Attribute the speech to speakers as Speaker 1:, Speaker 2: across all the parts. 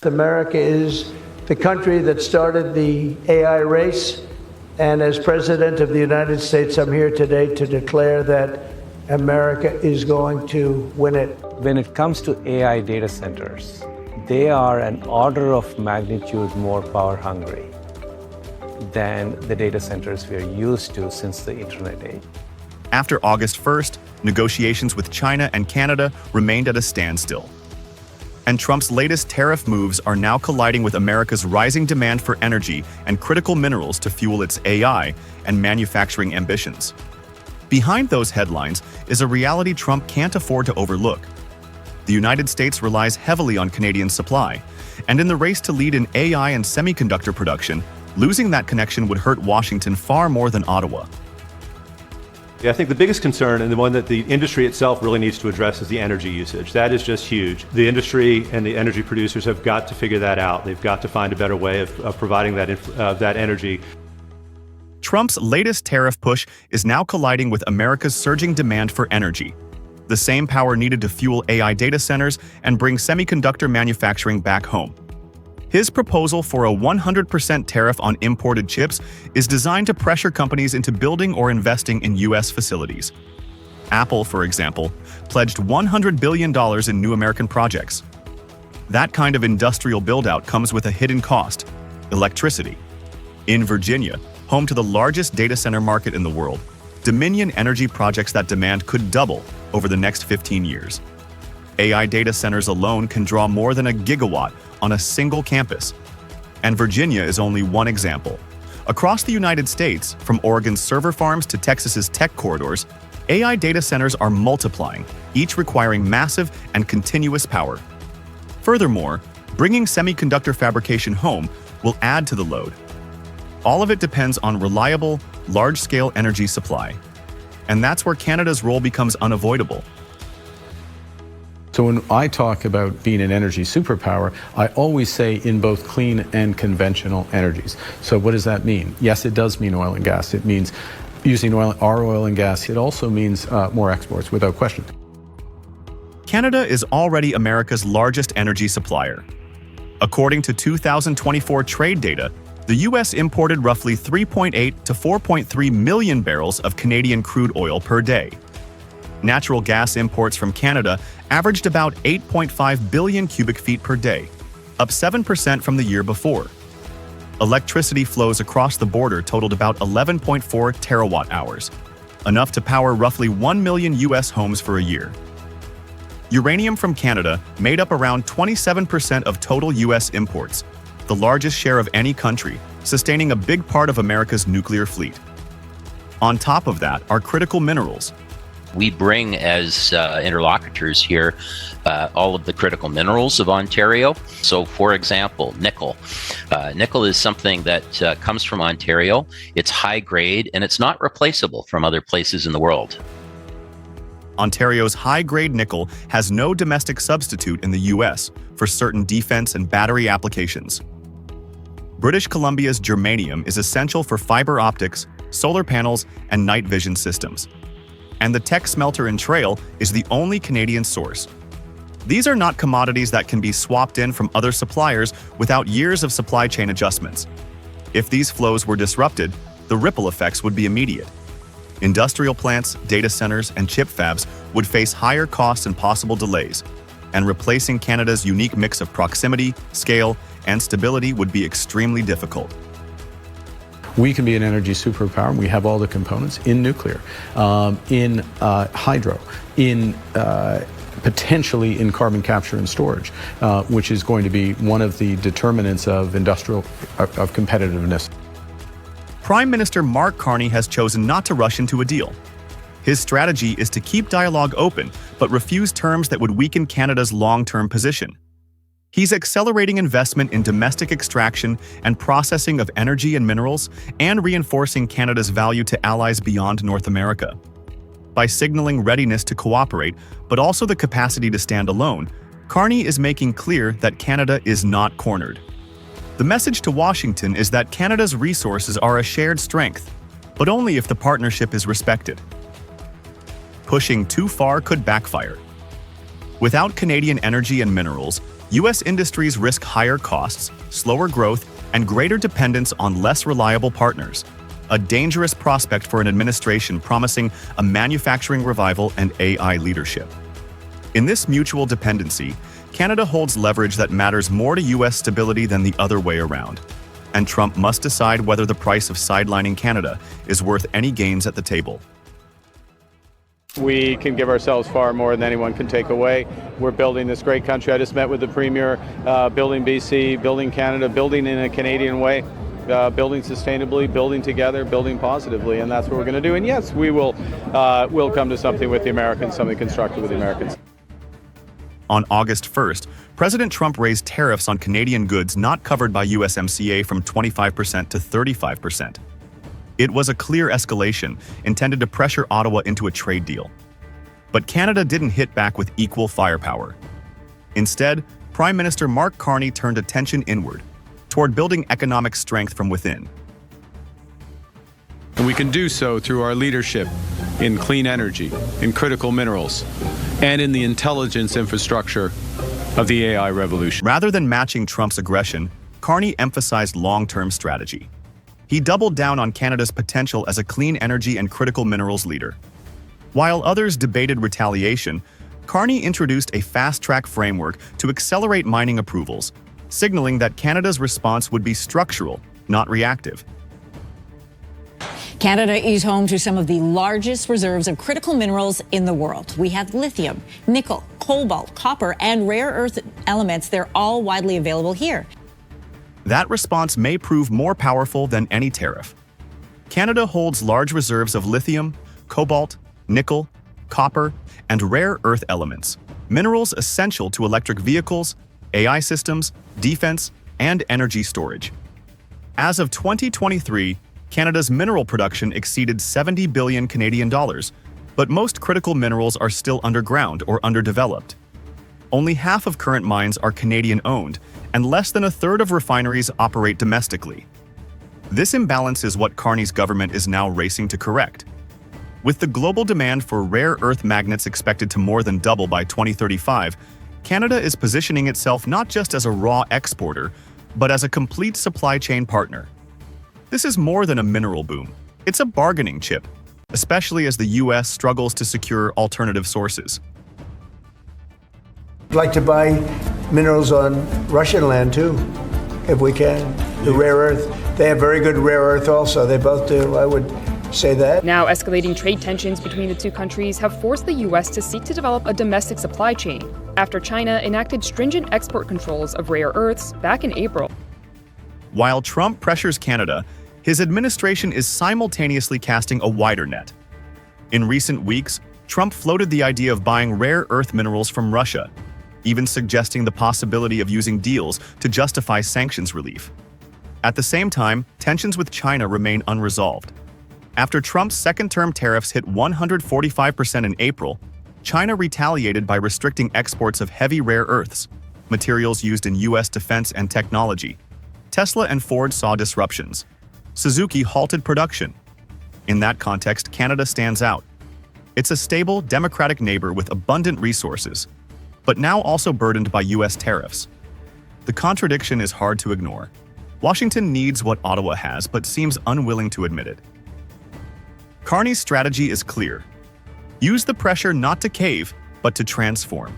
Speaker 1: America is the country that started the AI race. And as President of the United States, I'm here today to declare that America is going to win it.
Speaker 2: When it comes to AI data centers, they are an order of magnitude more power hungry than the data centers we are used to since the internet age.
Speaker 3: After August 1st, negotiations with China and Canada remained at a standstill. And Trump's latest tariff moves are now colliding with America's rising demand for energy and critical minerals to fuel its AI and manufacturing ambitions. Behind those headlines is a reality Trump can't afford to overlook. The United States relies heavily on Canadian supply, and in the race to lead in AI and semiconductor production, losing that connection would hurt Washington far more than Ottawa.
Speaker 4: I think the biggest concern, and the one that the industry itself really needs to address, is the energy usage. That is just huge. The industry and the energy producers have got to figure that out. They've got to find a better way of providing that energy.
Speaker 3: Trump's latest tariff push is now colliding with America's surging demand for energy, the same power needed to fuel AI data centers and bring semiconductor manufacturing back home. His proposal for a 100% tariff on imported chips is designed to pressure companies into building or investing in U.S. facilities. Apple, for example, pledged $100 billion in new American projects. That kind of industrial build-out comes with a hidden cost: electricity. In Virginia, home to the largest data center market in the world, Dominion Energy projects that demand could double over the next 15 years. AI data centers alone can draw more than a gigawatt on a single campus. And Virginia is only one example. Across the United States, from Oregon's server farms to Texas's tech corridors, AI data centers are multiplying, each requiring massive and continuous power. Furthermore, bringing semiconductor fabrication home will add to the load. All of it depends on reliable, large-scale energy supply. And that's where Canada's role becomes unavoidable.
Speaker 5: So when I talk about being an energy superpower, I always say in both clean and conventional energies. So what does that mean? Yes, it does mean oil and gas. It means using our oil and gas. It also means more exports, without question.
Speaker 3: Canada is already America's largest energy supplier. According to 2024 trade data, the U.S. imported roughly 3.8 to 4.3 million barrels of Canadian crude oil per day. Natural gas imports from Canada averaged about 8.5 billion cubic feet per day, up 7% from the year before. Electricity flows across the border totaled about 11.4 terawatt hours, enough to power roughly 1 million U.S. homes for a year. Uranium from Canada made up around 27% of total U.S. imports, the largest share of any country, sustaining a big part of America's nuclear fleet. On top of that are critical minerals.
Speaker 6: We bring as interlocutors here all of the critical minerals of Ontario. So, for example, nickel. Nickel is something that comes from Ontario. It's high grade and it's not replaceable from other places in the world.
Speaker 3: Ontario's high-grade nickel has no domestic substitute in the U.S. for certain defense and battery applications. British Columbia's germanium is essential for fiber optics, solar panels, and night vision systems. And the Teck smelter in Trail is the only Canadian source. These are not commodities that can be swapped in from other suppliers without years of supply chain adjustments. If these flows were disrupted, the ripple effects would be immediate. Industrial plants, data centers, and chip fabs would face higher costs and possible delays, and replacing Canada's unique mix of proximity, scale, and stability would be extremely difficult.
Speaker 5: We can be an energy superpower, and we have all the components in nuclear, in hydro, in potentially in carbon capture and storage, which is going to be one of the determinants of of competitiveness.
Speaker 3: Prime Minister Mark Carney has chosen not to rush into a deal. His strategy is to keep dialogue open, but refuse terms that would weaken Canada's long-term position. He's accelerating investment in domestic extraction and processing of energy and minerals, and reinforcing Canada's value to allies beyond North America. By signaling readiness to cooperate, but also the capacity to stand alone, Carney is making clear that Canada is not cornered. The message to Washington is that Canada's resources are a shared strength, but only if the partnership is respected. Pushing too far could backfire. Without Canadian energy and minerals, U.S. industries risk higher costs, slower growth, and greater dependence on less reliable partners. A dangerous prospect for an administration promising a manufacturing revival and AI leadership. In this mutual dependency, Canada holds leverage that matters more to U.S. stability than the other way around. And Trump must decide whether the price of sidelining Canada is worth any gains at the table.
Speaker 7: We can give ourselves far more than anyone can take away. We're building this great country. I just met with the Premier, building BC, building Canada, building in a Canadian way, building sustainably, building together, building positively, and that's what we're going to do. And yes, we'll come to something with the Americans, something constructive with the Americans.
Speaker 3: On August 1st, President Trump raised tariffs on Canadian goods not covered by USMCA from 25% to 35%. It was a clear escalation intended to pressure Ottawa into a trade deal. But Canada didn't hit back with equal firepower. Instead, Prime Minister Mark Carney turned attention inward, toward building economic strength from within.
Speaker 8: And we can do so through our leadership in clean energy, in critical minerals, and in the intelligence infrastructure of the AI revolution.
Speaker 3: Rather than matching Trump's aggression, Carney emphasized long-term strategy. He doubled down on Canada's potential as a clean energy and critical minerals leader. While others debated retaliation, Carney introduced a fast-track framework to accelerate mining approvals, signaling that Canada's response would be structural, not reactive.
Speaker 9: Canada is home to some of the largest reserves of critical minerals in the world. We have lithium, nickel, cobalt, copper, and rare earth elements. They're all widely available here.
Speaker 3: That response may prove more powerful than any tariff. Canada holds large reserves of lithium, cobalt, nickel, copper, and rare earth elements, minerals essential to electric vehicles, AI systems, defense, and energy storage. As of 2023, Canada's mineral production exceeded 70 billion Canadian dollars, but most critical minerals are still underground or underdeveloped. Only half of current mines are Canadian-owned, and less than a third of refineries operate domestically. This imbalance is what Carney's government is now racing to correct. With the global demand for rare earth magnets expected to more than double by 2035, Canada is positioning itself not just as a raw exporter, but as a complete supply chain partner. This is more than a mineral boom. It's a bargaining chip, especially as the U.S. struggles to secure alternative sources.
Speaker 1: I'd like to buy minerals on Russian land too, if we can. The rare earth, they have very good rare earth also. They both do, I would say that.
Speaker 10: Now, escalating trade tensions between the two countries have forced the U.S. to seek to develop a domestic supply chain after China enacted stringent export controls of rare earths back in April.
Speaker 3: While Trump pressures Canada, his administration is simultaneously casting a wider net. In recent weeks, Trump floated the idea of buying rare earth minerals from Russia, even suggesting the possibility of using deals to justify sanctions relief. At the same time, tensions with China remain unresolved. After Trump's second-term tariffs hit 145% in April, China retaliated by restricting exports of heavy rare earths, materials used in U.S. defense and technology. Tesla and Ford saw disruptions. Suzuki halted production. In that context, Canada stands out. It's a stable, democratic neighbor with abundant resources, but now also burdened by U.S. tariffs. The contradiction is hard to ignore. Washington needs what Ottawa has, but seems unwilling to admit it. Carney's strategy is clear. Use the pressure not to cave, but to transform.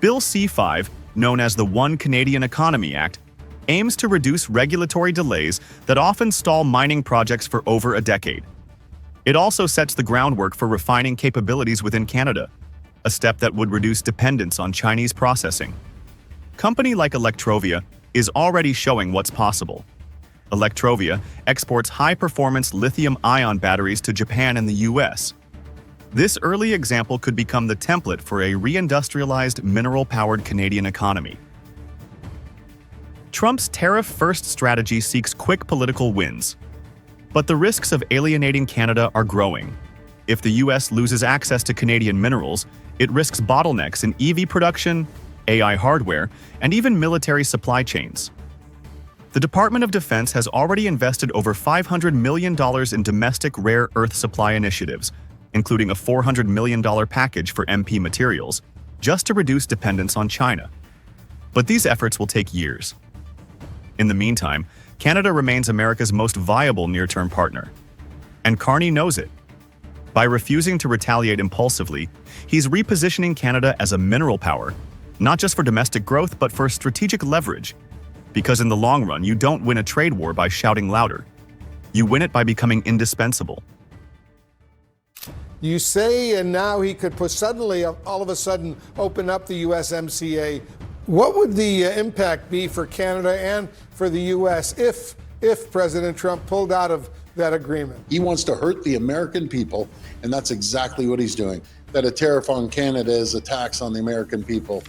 Speaker 3: Bill C-5, known as the One Canadian Economy Act, aims to reduce regulatory delays that often stall mining projects for over a decade. It also sets the groundwork for refining capabilities within Canada, a step that would reduce dependence on Chinese processing. Company like Electrovia is already showing what's possible. Electrovia exports high-performance lithium-ion batteries to Japan and the US. This early example could become the template for a reindustrialized, mineral-powered Canadian economy. Trump's tariff-first strategy seeks quick political wins. But the risks of alienating Canada are growing. If the U.S. loses access to Canadian minerals, it risks bottlenecks in EV production, AI hardware, and even military supply chains. The Department of Defense has already invested over $500 million in domestic rare earth supply initiatives, including a $400 million package for MP materials, just to reduce dependence on China. But these efforts will take years. In the meantime, Canada remains America's most viable near-term partner. And Carney knows it. By refusing to retaliate impulsively, he's repositioning Canada as a mineral power, not just for domestic growth, but for strategic leverage. Because in the long run, you don't win a trade war by shouting louder. You win it by becoming indispensable.
Speaker 11: You say, and now he could suddenly, all of a sudden, open up the USMCA. What would the impact be for Canada and for the U.S. if President Trump pulled out of that agreement?
Speaker 12: He wants to hurt the American people, and that's exactly what he's doing. That a tariff on Canada is a tax on the American people.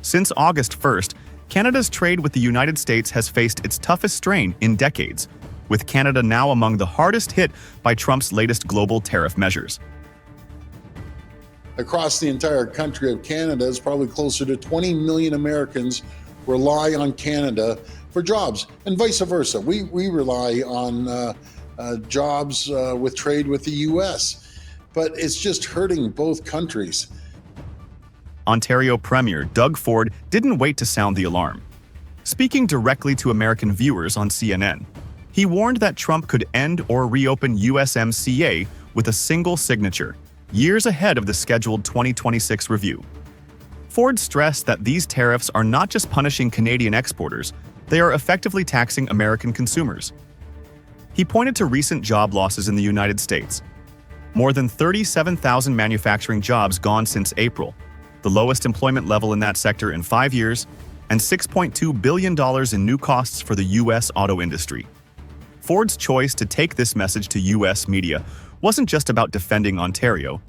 Speaker 3: Since August 1st, Canada's trade with the United States has faced its toughest strain in decades, with Canada now among the hardest hit by Trump's latest global tariff measures.
Speaker 12: Across the entire country of Canada, it's probably closer to 20 million Americans rely on Canada for jobs, and vice versa. We rely on jobs with trade with the U.S., but it's just hurting both countries.
Speaker 3: Ontario Premier Doug Ford didn't wait to sound the alarm. Speaking directly to American viewers on CNN, he warned that Trump could end or reopen USMCA with a single signature, years ahead of the scheduled 2026 review. Ford stressed that these tariffs are not just punishing Canadian exporters, they are effectively taxing American consumers. He pointed to recent job losses in the United States. More than 37,000 manufacturing jobs gone since April, the lowest employment level in that sector in 5 years, and $6.2 billion in new costs for the U.S. auto industry. Ford's choice to take this message to U.S. media wasn't just about defending Ontario.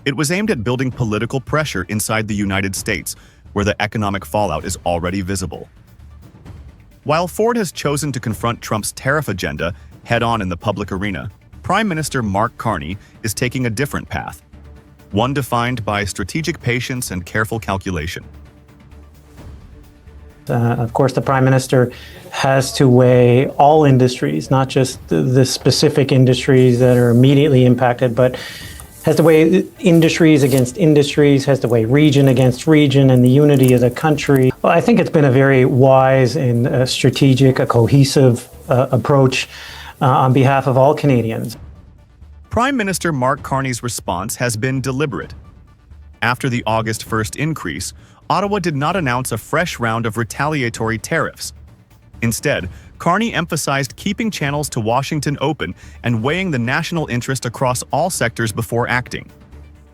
Speaker 3: It was aimed at building political pressure inside the United States, where the economic fallout is already visible. While Ford has chosen to confront Trump's tariff agenda head-on in the public arena, Prime Minister Mark Carney is taking a different path, one defined by strategic patience and careful calculation.
Speaker 13: Of course, the Prime Minister has to weigh all industries, not just the specific industries that are immediately impacted, but has to weigh industries against industries, has to weigh region against region and the unity of the country. Well, I think it's been a very wise and strategic, a cohesive approach on behalf of all Canadians.
Speaker 3: Prime Minister Mark Carney's response has been deliberate. After the August 1st increase, Ottawa did not announce a fresh round of retaliatory tariffs. Instead, Carney emphasized keeping channels to Washington open and weighing the national interest across all sectors before acting.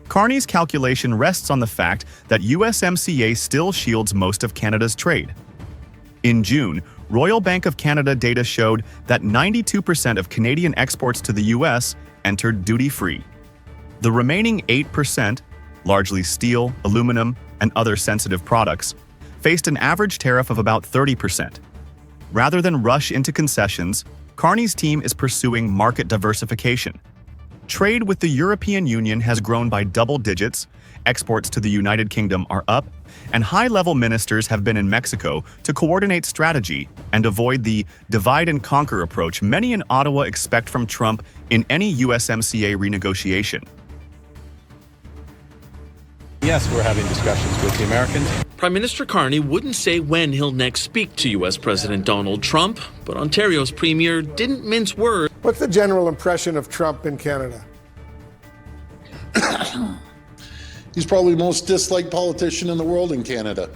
Speaker 3: Carney's calculation rests on the fact that USMCA still shields most of Canada's trade. In June, Royal Bank of Canada data showed that 92% of Canadian exports to the US entered duty-free. The remaining 8%, largely steel, aluminum, and other sensitive products, faced an average tariff of about 30%. Rather than rush into concessions, Carney's team is pursuing market diversification. Trade with the European Union has grown by double digits, exports to the United Kingdom are up, and high-level ministers have been in Mexico to coordinate strategy and avoid the divide-and-conquer approach many in Ottawa expect from Trump in any USMCA renegotiation.
Speaker 5: Yes, we're having discussions with the Americans.
Speaker 14: Prime Minister Carney wouldn't say when he'll next speak to U.S. President Donald Trump, but Ontario's premier didn't mince words.
Speaker 11: What's the general impression of Trump in Canada?
Speaker 12: He's probably the most disliked politician in the world in Canada.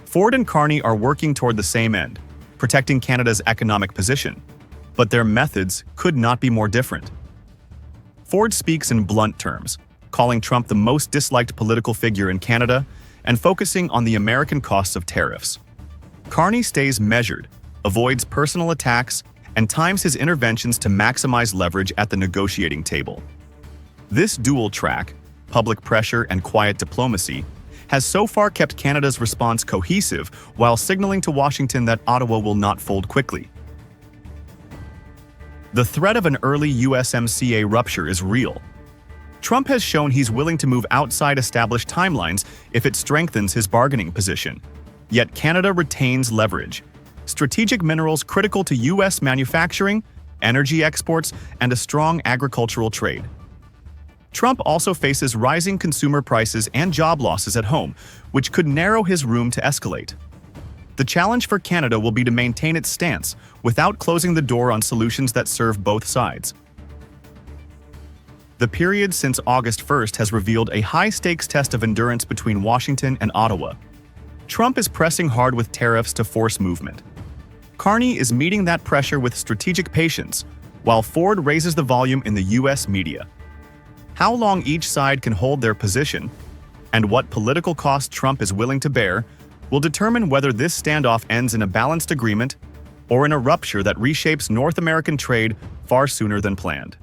Speaker 3: Ford and Carney are working toward the same end, protecting Canada's economic position. But their methods could not be more different. Ford speaks in blunt terms, calling Trump the most disliked political figure in Canada and focusing on the American costs of tariffs. Carney stays measured, avoids personal attacks, and times his interventions to maximize leverage at the negotiating table. This dual track, public pressure and quiet diplomacy, has so far kept Canada's response cohesive while signaling to Washington that Ottawa will not fold quickly. The threat of an early USMCA rupture is real. Trump has shown he's willing to move outside established timelines if it strengthens his bargaining position. Yet Canada retains leverage. Strategic minerals critical to U.S. manufacturing, energy exports, and a strong agricultural trade. Trump also faces rising consumer prices and job losses at home, which could narrow his room to escalate. The challenge for Canada will be to maintain its stance without closing the door on solutions that serve both sides. The period since August 1st has revealed a high-stakes test of endurance between Washington and Ottawa. Trump is pressing hard with tariffs to force movement. Carney is meeting that pressure with strategic patience, while Ford raises the volume in the U.S. media. How long each side can hold their position, and what political cost Trump is willing to bear, will determine whether this standoff ends in a balanced agreement or in a rupture that reshapes North American trade far sooner than planned.